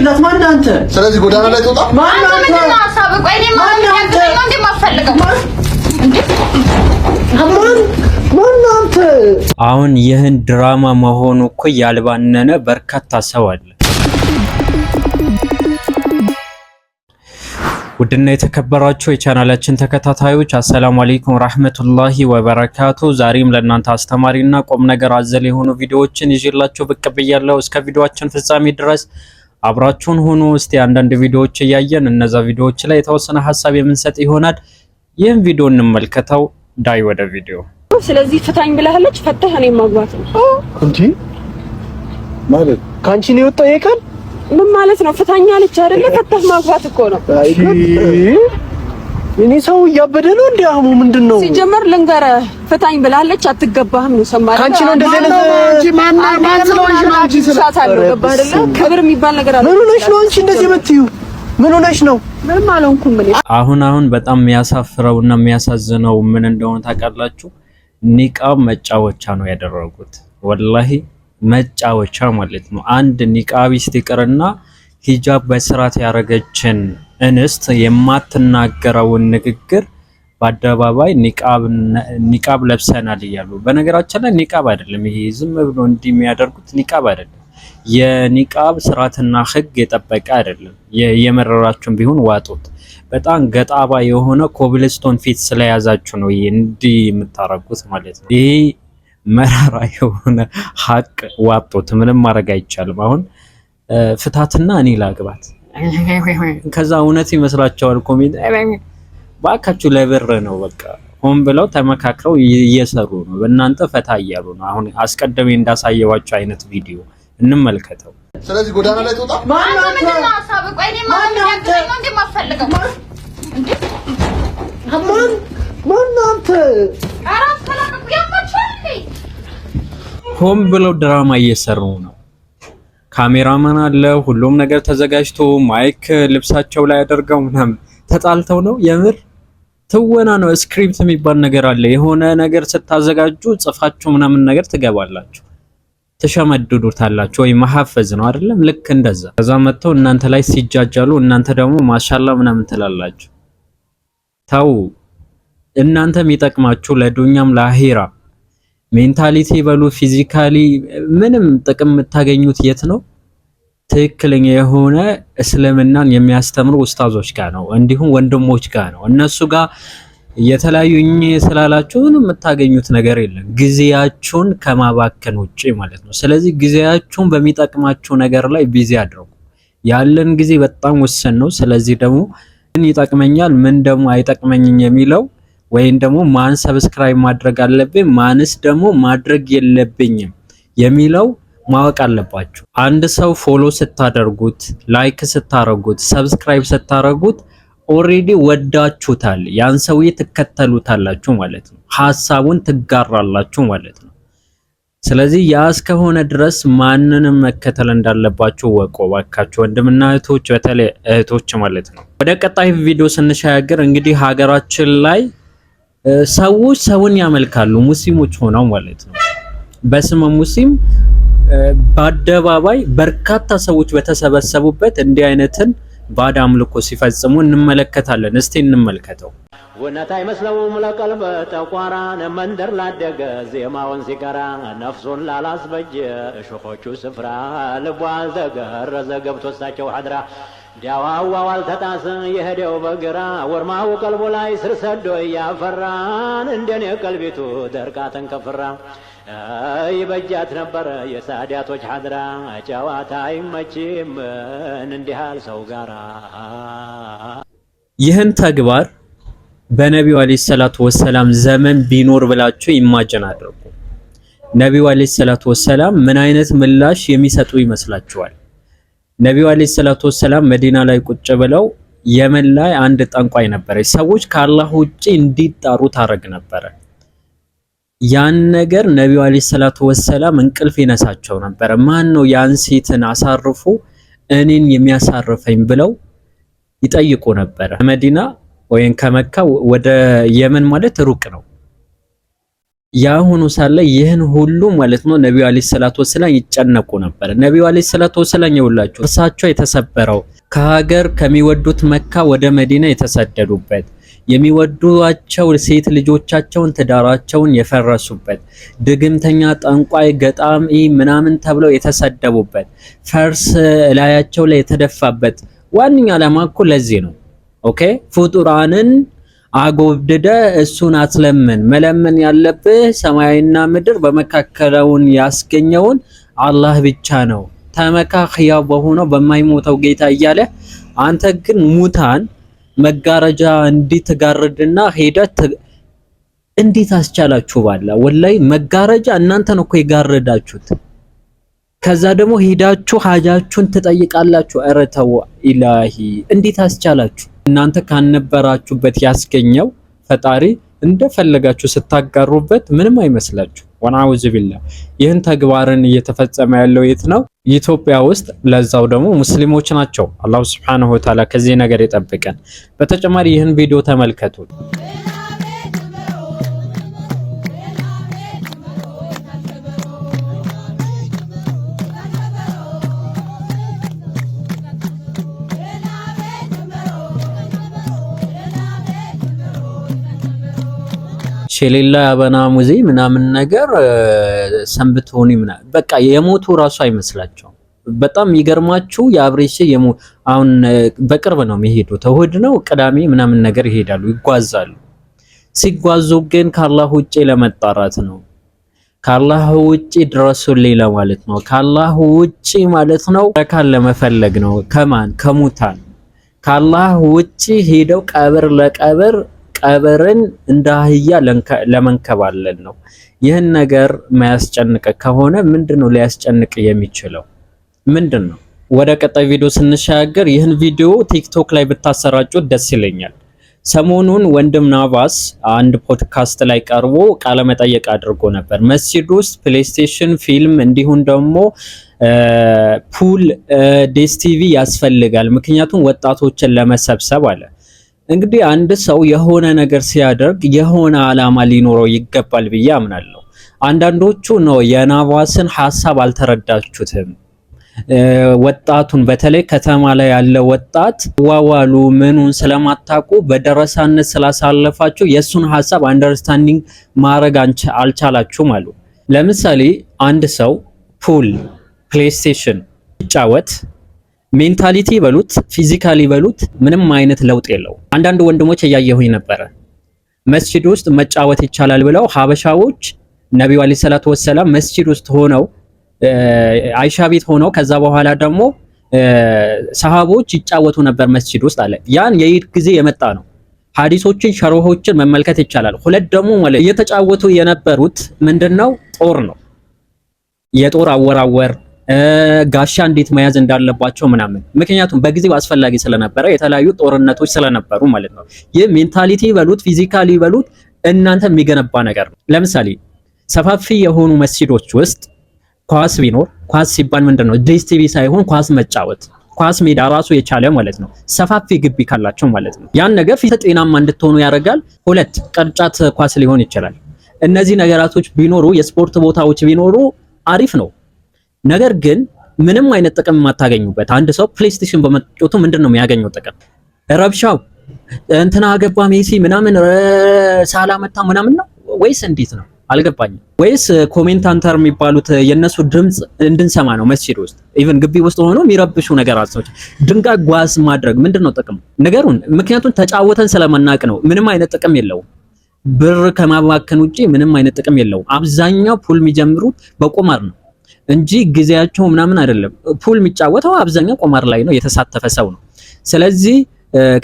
ጸልይላት። ማን አንተ? ስለዚህ ጎዳና ላይ ተወጣ። ማን አንተ? ምንድነው ሐሳብ? ቆይ እኔ ማን እንደማፈልገው ማን አንተ? አሁን ይህን ድራማ መሆኑ እኮ ያልባነነ በርካታ ሰው አለ። ውድና የተከበራችሁ የቻናላችን ተከታታዮች አሰላሙ አለይኩም ወራህመቱላሂ ወበረካቱ። ዛሬም ለእናንተ አስተማሪና ቁም ነገር አዘል የሆኑ ቪዲዮዎችን ይዤላችሁ ብቅ ብያለሁ። እስከ ቪዲዮአችን ፍጻሜ ድረስ አብራችሁን ሁኑ። እስቲ አንዳንድ ቪዲዮዎች እያየን እነዛ ቪዲዮዎች ላይ የተወሰነ ሀሳብ የምንሰጥ ይሆናል። ይህን ቪዲዮ እንመልከተው። ዳይ ወደ ቪዲዮ። ስለዚህ ፍታኝ ብለሃለች፣ ፈተህ እኔን ማግባት ነው እንጂ ማለት ካንቺ ነው የወጣው ይሄ ቃል ምን ማለት ነው? ፍታኝ አለች አይደለ? ፈተህ ማግባት እኮ ነው። እኔ ሰው እያበደ ነው እንዴ? አህሙ ምንድነው? ሲጀመር ልንገርህ፣ ፍታኝ ብለሃለች፣ አትገባህም ነው ሰማህ? ካንቺ ነው እንደዚህ አይነት እንጂ ማን ስለሆንሽ ነው አንቺ ስለሳታለሁ ገባህ አይደለ? ክብር የሚባል ነገር አለ። ምን ሆነሽ ነው አንቺ እንደዚህ የምትይው? ምን ሆነሽ ነው? ምንም አልሆንኩም። አሁን በጣም የሚያሳፍረውና የሚያሳዝነው ምን እንደሆነ ታውቃላችሁ? ኒቃብ መጫወቻ ነው ያደረጉት። ወላሂ መጫወቻ ማለት ነው። አንድ ኒቃቢስት ይቅርና ሂጃብ በስርዓት ያረገችን እንስት የማትናገረውን ንግግር በአደባባይ ኒቃብ ለብሰናል እያሉ። በነገራችን ላይ ኒቃብ አይደለም ይሄ፣ ዝም ብሎ እንዲህ የሚያደርጉት ኒቃብ አይደለም። የኒቃብ ስርዓትና ህግ የጠበቀ አይደለም። የመረራችሁም ቢሆን ዋጡት። በጣም ገጣባ የሆነ ኮብልስቶን ፊት ስለያዛችሁ ነው እንዲህ የምታረጉት ማለት ነው። ይሄ መራራ የሆነ ሀቅ ዋጡት። ምንም ማድረግ አይቻልም። አሁን ፍታትና እኔ ላግባት ከዛ እውነት ይመስላችኋል? ኮሜንት ባካችሁ ለብር ነው በቃ ሆን ብለው ተመካክረው እየሰሩ ነው። በእናንተ ፈታ እያሉ ነው። አሁን አስቀድሜ እንዳሳየዋችሁ አይነት ቪዲዮ እንመልከተው። ስለዚህ ጎዳና ላይ ተወጣ። ማን ምንድነው ሐሳብ? ቆይ እኔ ማን እንደማፈልገው ማን አንተ? አራስ ፈላቀቁ ያማቻል። ሆን ብለው ድራማ እየሰሩ ነው። ካሜራማን አለ፣ ሁሉም ነገር ተዘጋጅቶ ማይክ ልብሳቸው ላይ አድርገው ምናምን ተጣልተው ነው። የምር ትወና ነው። ስክሪፕት የሚባል ነገር አለ። የሆነ ነገር ስታዘጋጁ ጽፋችሁ ምናምን ነገር ትገባላችሁ፣ ተሸመድዱታላችሁ ወይ መሐፈዝ ነው አይደለም? ልክ እንደዛ። ከዛ መጥተው እናንተ ላይ ሲጃጃሉ እናንተ ደግሞ ማሻላ ምናምን ትላላችሁ። ታው እናንተ የሚጠቅማችሁ ለዱኛም ለአኺራ ሜንታሊቲ በሉ ፊዚካሊ ምንም ጥቅም የምታገኙት የት ነው? ትክክለኛ የሆነ እስልምናን የሚያስተምሩ ኡስታዞች ጋር ነው፣ እንዲሁም ወንድሞች ጋር ነው። እነሱ ጋር የተለያዩ ስላላችሁ ምንም የምታገኙት ነገር የለም፣ ጊዜያችሁን ከማባከን ውጪ ማለት ነው። ስለዚህ ጊዜያችሁን በሚጠቅማችሁ ነገር ላይ ቢዚ አድርጉ። ያለን ጊዜ በጣም ውስን ነው። ስለዚህ ደግሞ ምን ይጠቅመኛል ምን ደግሞ አይጠቅመኝም የሚለው ወይም ደግሞ ማን ሰብስክራይብ ማድረግ አለብኝ ማንስ ደግሞ ማድረግ የለብኝም የሚለው ማወቅ አለባችሁ። አንድ ሰው ፎሎ ስታደርጉት፣ ላይክ ስታረጉት፣ ሰብስክራይብ ስታረጉት ኦሬዲ ወዳችሁታል፣ ያን ሰውዬ ትከተሉታላችሁ ማለት ነው። ሐሳቡን ትጋራላችሁ ማለት ነው። ስለዚህ ያ እስከሆነ ድረስ ማንንም መከተል እንዳለባችሁ ወቆ ባካችሁ ወንድምና እህቶች፣ በተለይ እህቶች ማለት ነው። ወደ ቀጣይ ቪዲዮ ስንሻገር እንግዲህ ሀገራችን ላይ ሰዎች ሰውን ያመልካሉ፣ ሙስሊሞች ሆነው ማለት ነው። በስመ ሙስሊም በአደባባይ በርካታ ሰዎች በተሰበሰቡበት እንዲህ አይነትን ባድ አምልኮ ሲፈጽሙ እንመለከታለን። እስቲ እንመልከተው። ወናታ አይመስለውም ለቀልብ ተቋራን መንደር ላደገ ዜማውን ሲቀራ ነፍሱን ላላስበጀ እሾኾቹ ስፍራ ልቧ አልተገረዘ ገብቶ እሳቸው ሐድራ ዲያዋዋ ዋልተጣሰ የሄደው በግራ ወርማው ቀልቡ ላይ ስር ሰዶ ያፈራን እንደኔ ቀልቢቱ ደርቃ ተንከፍራ ይበጃት ነበር የሳዳቶች ሐድራ ጨዋታ አይመችም እንዲህ ያለ ሰው ጋራ። ይህን ተግባር በነቢዩ አለይሂ ሰላቱ ወሰላም ዘመን ቢኖር ብላችሁ ኢማጂን አድርጉ። ነቢዩ አለይሂ ሰላቱ ወሰላም ምን አይነት ምላሽ የሚሰጡ ይመስላችኋል? ነቢዩ አለይሂ ሰላቱ ወሰላም መዲና ላይ ቁጭ ብለው የመን ላይ አንድ ጠንቋይ ነበረች። ሰዎች ከአላህ ውጪ እንዲጣሩ ታረግ ነበረ። ያን ነገር ነቢዩ አለይሂ ሰላቱ ወሰላም እንቅልፍ ይነሳቸው ነበረ። ማን ነው ያን ሴትን አሳርፎ እኔን የሚያሳርፈኝ ብለው ይጠይቁ ነበረ። መዲና ወይን ከመካ ወደ የመን ማለት ሩቅ ነው። ያ ሆኖ ሳለ ይህን ሁሉ ማለት ነው ነብዩ አለይሂ ሰላቱ ወሰለም ይጨነቁ ነበር። ነብዩ አለይሂ ሰላቱ ወሰለም ይውላችሁ እርሳቸው የተሰበረው ከሀገር ከሚወዱት መካ ወደ መዲና የተሰደዱበት የሚወዷቸው ሴት ልጆቻቸውን ትዳራቸውን የፈረሱበት ድግምተኛ፣ ጠንቋይ፣ ገጣሚ ምናምን ተብለው የተሰደቡበት ፈርስ ላያቸው ላይ የተደፋበት ዋንኛ ዓላማ እኮ ለዚህ ነው። ኦኬ ፍጡራንን አጎብድደ እሱን አትለምን፣ መለመን ያለብህ ሰማይና ምድር በመካከለውን ያስገኘውን አላህ ብቻ ነው። ተመካ ህያው በሆነው በማይሞተው ጌታ እያለ አንተ ግን ሙታን መጋረጃ እንዲትጋርድና ሄደት እንዴት አስቻላችሁ? ባላ ወላይ መጋረጃ እናንተን እኮ ይጋርዳችሁት። ከዛ ደግሞ ሄዳችሁ ሀጃችሁን ትጠይቃላችሁ። ኧረ ተው ኢላሂ እንዴት አስቻላችሁ? እናንተ ካነበራችሁበት ያስገኘው ፈጣሪ እንደፈለጋችሁ ስታጋሩበት ምንም አይመስላችሁ። ወናውዝ ቢላህ ይህን ተግባርን እየተፈጸመ ያለው የት ነው? ኢትዮጵያ ውስጥ። ለዛው ደግሞ ሙስሊሞች ናቸው። አላሁ ሱብሓነሁ ወተዓላ ከዚህ ነገር ይጠብቀን። በተጨማሪ ይህን ቪዲዮ ተመልከቱ። ሼሌላ ያበና ሙዚ ምናምን ነገር ሰንብቶኒ ምናምን በቃ የሞቱ ራሱ አይመስላቸው። በጣም ይገርማችሁ የአብሬሽ አሁን በቅርብ ነው የሚሄዱት፣ እሁድ ነው ቅዳሜ ምናምን ነገር ይሄዳሉ፣ ይጓዛሉ። ሲጓዙ ግን ከአላህ ውጪ ለመጣራት ነው፣ ከአላህ ውጪ ድረሱልኝ ለማለት ነው፣ ከአላህ ውጪ ማለት ነው በረካን ለመፈለግ ነው። ከማን ከሙታን ከአላህ ውጪ ሄደው ቀብር ለቀብር ቀብርን እንደ አህያ ለመንከባለል ነው። ይህን ነገር ማያስጨንቅ ከሆነ ምንድነው ሊያስጨንቅ የሚችለው? ምንድነው? ወደ ቀጣይ ቪዲዮ ስንሻገር ይህን ቪዲዮ ቲክቶክ ላይ ብታሰራጩት ደስ ይለኛል። ሰሞኑን ወንድም ናቫስ አንድ ፖድካስት ላይ ቀርቦ ቃለ መጠየቅ አድርጎ ነበር። መስጂድ ውስጥ ፕሌይስቴሽን፣ ፊልም እንዲሁም ደግሞ ፑል፣ ዲስቲቪ ያስፈልጋል፣ ምክንያቱም ወጣቶችን ለመሰብሰብ አለ። እንግዲህ አንድ ሰው የሆነ ነገር ሲያደርግ የሆነ ዓላማ ሊኖረው ይገባል ብዬ አምናለሁ። አንዳንዶቹ ነው የናቫስን ሐሳብ አልተረዳችሁትም። ወጣቱን በተለይ ከተማ ላይ ያለ ወጣት ዋዋሉ ምኑን ስለማታውቁ በደረሳነት ስላሳለፋችሁ የሱን ሐሳብ አንደርስታንዲንግ ማድረግ አልቻላችሁም አሉ። ለምሳሌ አንድ ሰው ፑል ፕሌይስቴሽን ይጫወት ሜንታሊቲ በሉት ፊዚካሊ በሉት ምንም አይነት ለውጥ የለው። አንዳንድ ወንድሞች እያየሁኝ ነበረ መስጂድ ውስጥ መጫወት ይቻላል ብለው ሀበሻዎች ነብዩ አለይሂ ሰላቱ ወሰለም መስጂድ ውስጥ ሆነው አይሻ ቤት ሆነው ከዛ በኋላ ደግሞ ሰሃቦች ይጫወቱ ነበር መስጂድ ውስጥ አለ። ያን የኢድ ጊዜ የመጣ ነው። ሐዲሶችን ሸርሆችን መመልከት ይቻላል። ሁለት ደግሞ ማለት እየተጫወቱ የነበሩት ምንድነው? ጦር ነው። የጦር አወራወር ጋሻ እንዴት መያዝ እንዳለባቸው ምናምን። ምክንያቱም በጊዜው አስፈላጊ ስለነበረ የተለያዩ ጦርነቶች ስለነበሩ ማለት ነው። ይህ ሜንታሊቲ በሉት ፊዚካሊ በሉት እናንተ የሚገነባ ነገር ነው። ለምሳሌ ሰፋፊ የሆኑ መስጂዶች ውስጥ ኳስ ቢኖር፣ ኳስ ሲባል ምንድነው? ዲስቲቪ ሳይሆን ኳስ መጫወት፣ ኳስ ሜዳ ራሱ የቻለ ማለት ነው። ሰፋፊ ግቢ ካላቸው ማለት ነው። ያን ነገር ፊት ጤናማ እንድትሆኑ ያደርጋል። ሁለት ቅርጫት ኳስ ሊሆን ይችላል። እነዚህ ነገራቶች ቢኖሩ የስፖርት ቦታዎች ቢኖሩ አሪፍ ነው። ነገር ግን ምንም አይነት ጥቅም የማታገኙበት አንድ ሰው ፕሌይስቴሽን በመጫወቱ ምንድነው የሚያገኘው ጥቅም? ረብሻው እንትና አገባ ሜሲ ምናምን ሳላ መታ ምናምን ነው ወይስ እንዴት ነው? አልገባኝም። ወይስ ኮሜንታተር የሚባሉት የነሱ ድምጽ እንድንሰማ ነው መስጂድ ውስጥ ኢቭን ግቢ ውስጥ ሆኖ የሚረብሹ ነገራቶች ድንጋይ ጓዝ ማድረግ ምንድነው ጥቅም? ነገሩን ምክንያቱም ተጫወተን ስለማናቅ ነው። ምንም አይነት ጥቅም የለውም። ብር ከማባከን ውጪ ምንም አይነት ጥቅም የለውም። አብዛኛው ፑል የሚጀምሩት በቁማር ነው እንጂ ጊዜያቸው ምናምን አይደለም። ፑል የሚጫወተው አብዛኛው ቁማር ላይ ነው የተሳተፈ ሰው ነው። ስለዚህ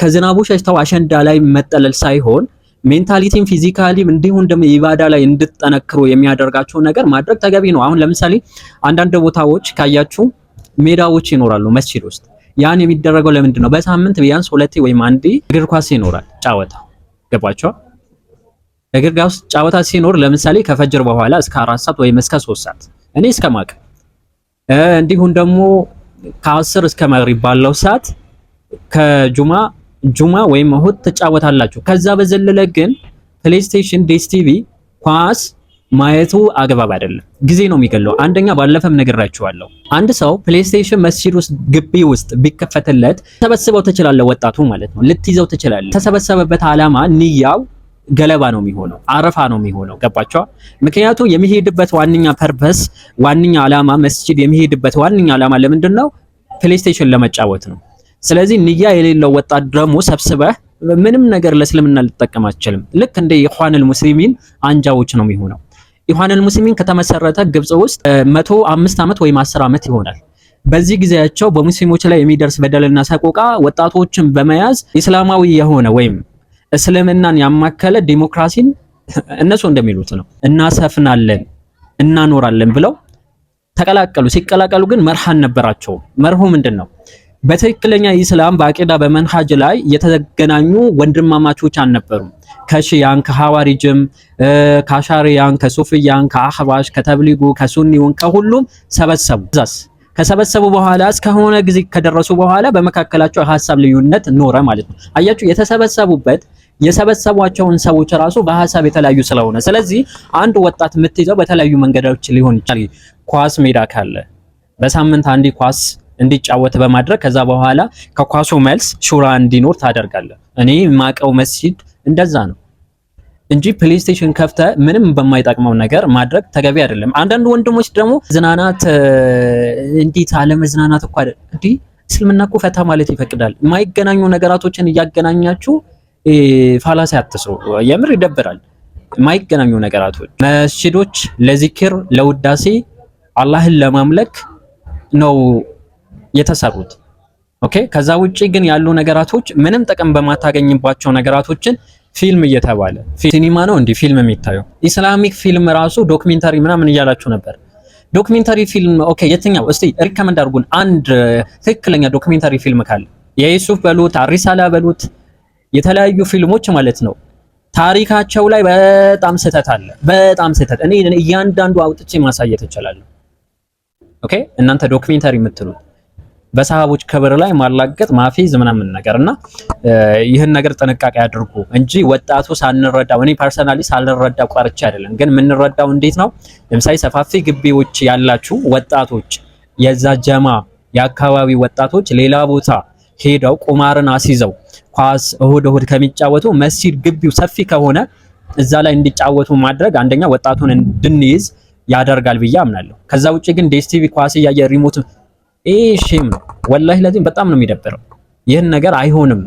ከዝናቡ ሸሽተው አሸንዳ ላይ መጠለል ሳይሆን ሜንታሊቲም ፊዚካሊም እንዲሁም ደግሞ ኢባዳ ላይ እንድትጠነክሩ የሚያደርጋቸው ነገር ማድረግ ተገቢ ነው። አሁን ለምሳሌ አንዳንድ ቦታዎች ካያችሁ ሜዳዎች ይኖራሉ መስጂድ ውስጥ። ያን የሚደረገው ለምንድን ነው? በሳምንት ቢያንስ ሁለቴ ወይም አንዴ እግር ኳስ ይኖራል ጨዋታ። ገባችሁ? እግር ኳስ ጨዋታ ሲኖር ለምሳሌ ከፈጅር በኋላ እስከ 4 ሰዓት ወይም እስከ 3 ሰዓት እኔ እስከማቅ እንዲሁም ደግሞ ከ10 እስከ መግሪብ ባለው ሰዓት ከጁማ ወይም እሁድ ትጫወታላችሁ። ከዛ በዘለለ ግን ፕሌይስቴሽን፣ ዲስቲቪ፣ ኳስ ማየቱ አግባብ አይደለም። ጊዜ ነው የሚገለው። አንደኛ ባለፈም ነግራችኋለሁ። አንድ ሰው ፕሌይስቴሽን መስጂድ ውስጥ ግቢ ውስጥ ቢከፈትለት ተሰበስበው ትችላለህ፣ ወጣቱ ማለት ነው ልትይዘው ትችላለህ። ተሰበሰበበት ዓላማ ንያው ገለባ ነው የሚሆነው፣ አረፋ ነው የሚሆነው። ገባቸው? ምክንያቱም የሚሄድበት ዋንኛ ፐርፐስ ዋንኛ ዓላማ መስጂድ የሚሄድበት ዋንኛ ዓላማ ለምንድን ነው? ፕሌይስቴሽን ለመጫወት ነው። ስለዚህ ንያ የሌለው ወጣት ደግሞ ሰብስበህ ምንም ነገር ለእስልምና ልትጠቀም አትችልም። ልክ እንደ ኢኽዋኑል ሙስሊሚን አንጃዎች ነው የሚሆነው። ኢኽዋኑል ሙስሊሚን ከተመሰረተ ግብጽ ውስጥ 105 ዓመት ወይም 10 ዓመት ይሆናል። በዚህ ጊዜያቸው በሙስሊሞች ላይ የሚደርስ በደልና ሰቆቃ ወጣቶችን በመያዝ እስላማዊ የሆነ ወይም እስልምናን ያማከለ ዲሞክራሲን እነሱ እንደሚሉት ነው እናሰፍናለን እናኖራለን ብለው ተቀላቀሉ። ሲቀላቀሉ ግን መርሃን ነበራቸው። መርሁ ምንድነው? በትክክለኛ ኢስላም በአቂዳ በመንሃጅ ላይ የተገናኙ ወንድማማቾች አልነበሩም። ከሺያን ከሐዋሪጅም ከአሻሪያን ከሱፊያን ከአህባሽ ከተብሊጉ ከሱኒውን ከሁሉም ሰበሰቡ። ከሰበሰቡ በኋላ እስከሆነ ጊዜ ከደረሱ በኋላ በመካከላቸው ሐሳብ ልዩነት ኖረ ማለት ነው። አያችሁ የተሰበሰቡበት የሰበሰቧቸውን ሰዎች ራሱ በሐሳብ የተለያዩ ስለሆነ ስለዚህ አንድ ወጣት የምትይዘው በተለያዩ መንገዶች ሊሆን ይችላል። ኳስ ሜዳ ካለ በሳምንት አንዲ ኳስ እንዲጫወት በማድረግ ከዛ በኋላ ከኳሱ መልስ ሹራ እንዲኖር ታደርጋለህ። እኔ ማቀው መስጂድ እንደዛ ነው እንጂ ፕሌይስቴሽን ከፍተ ምንም በማይጠቅመው ነገር ማድረግ ተገቢ አይደለም። አንዳንድ ወንድሞች ደግሞ ዝናናት እንዴት አለ መዝናናት እኮ አይደል እንዴ? እስልምና እኮ ፈታ ማለት ይፈቅዳል። የማይገናኙ ነገራቶችን እያገናኛችሁ ፋላሲ አትስሩ። የምር ይደብራል። የማይገናኙ ነገራቶች መስጂዶች ለዚክር ለውዳሴ አላህን ለማምለክ ነው የተሰሩት። ኦኬ። ከዛ ውጪ ግን ያሉ ነገራቶች ምንም ጥቅም በማታገኝባቸው ነገራቶችን ፊልም እየተባለ ሲኒማ ነው እንዴ ፊልም የሚታየው? ኢስላሚክ ፊልም ራሱ ዶክመንታሪ ምናምን እያላችሁ ነበር። ዶክመንታሪ ፊልም ኦኬ፣ የትኛው እስቲ ሪከመንድ አድርጉን አንድ ትክክለኛ ዶክመንታሪ ፊልም ካለ። የዩሱፍ በሉት አሪሳላ በሉት የተለያዩ ፊልሞች ማለት ነው። ታሪካቸው ላይ በጣም ስህተት አለ፣ በጣም ስህተት። እኔ እያንዳንዱ አውጥቼ ማሳየት እችላለሁ። ኦኬ። እናንተ ዶክመንታሪ የምትሉት በሰሃቦች ክብር ላይ ማላገጥ ማፊዝ ምናምን ነገርና ይህን ነገር ጥንቃቄ አድርጉ እንጂ ወጣቱ ሳንረዳው እኔ ፐርሰናሊ ሳልረዳው ቀርቼ አይደለም። ግን የምንረዳው እንዴት ነው? ለምሳሌ ሰፋፊ ግቢዎች ያላችሁ ወጣቶች የዛ ጀማ የአካባቢ ወጣቶች ሌላ ቦታ ሄደው ቁማርን አስይዘው ኳስ እሁድ ከሚጫወቱ መስጂድ ግቢው ሰፊ ከሆነ እዛ ላይ እንዲጫወቱ ማድረግ አንደኛ ወጣቱን እንድንይዝ ያደርጋል ብዬ አምናለሁ። ከዛ ውጪ ግን ዲኤስቲቪ ኳስ ያየ ሪሞት ሼም ነው ወላሂ። ለዚህ በጣም ነው የሚደብረው። ይህን ነገር አይሆንም።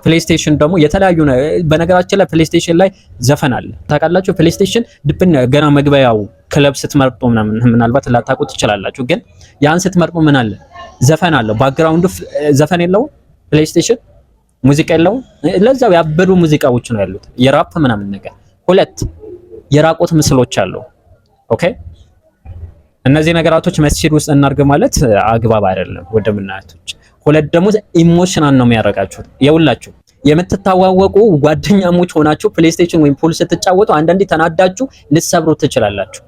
ፕሌይስቴሽን ደግሞ የተለያዩ በነገራችን ላይ ፕሌይስቴሽን ላይ ዘፈን አለ ታውቃላችሁ። ፕሌይስቴሽን ድብን ገና መግቢያው ክለብ ስትመርጡ ምናልባት ላታውቁት ትችላላችሁ። ግን ያን ስትመርጡ ምን አለ ዘፈን አለው። ባክግራውንዱ ዘፈን የለውም ፕሌይስቴሽን ሙዚቃ የለውም። ለዛው ያበዱ ሙዚቃዎች ነው ያሉት የራፕ ምናምን ነገር። ሁለት የራቆት ምስሎች አሉ። ኦኬ። እነዚህ ነገራቶች መስጂድ ውስጥ እናርግ ማለት አግባብ አይደለም ወንድምናቶች። ሁለት ደግሞ ኢሞሽናል ነው የሚያረጋችሁ። የውላችሁ የምትታዋወቁ ጓደኛሞች ሆናችሁ ፕሌይስቴሽን ወይም ፑል ስትጫወቱ አንዳንዴ ተናዳችሁ ልትሰብሩ ትችላላችሁ።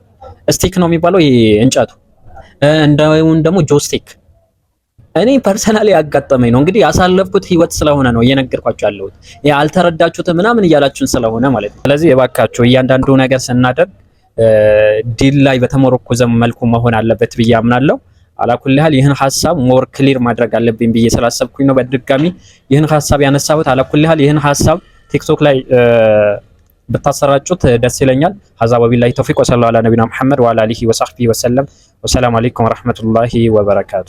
ስቲክ ነው የሚባለው ይሄ እንጨቱ፣ እንደውን ደግሞ ጆስቲክ። እኔ ፐርሰናሊ ያጋጠመኝ ነው እንግዲህ ያሳለፍኩት ህይወት ስለሆነ ነው እየነገርኳችሁ ያለሁት። ያልተረዳችሁት ምናምን እያላችሁን ስለሆነ ማለት ነው። ስለዚህ የባካችሁ እያንዳንዱ ነገር ስናደርግ ዲል ላይ በተመረኮዘ መልኩ መሆን አለበት ብዬ አምናለሁ። አላኩልሃል ይህን ሐሳብ ሞር ክሊር ማድረግ አለብኝ ብዬ ስላሰብኩኝ ነው በድጋሚ ይህን ሐሳብ ያነሳሁት። አላኩልሃል ይህን ሐሳብ ቲክቶክ ላይ ብታሰራጩት ደስ ይለኛል። ሀዛ ወቢላሂ ተውፊቅ ወሰለላሁ ዐላ ነቢና መሐመድ ወዐላ አሊሂ ወሰህቢሂ ወሰለም። ወሰላሙ አለይኩም ወራህመቱላሂ ወበረካቱ።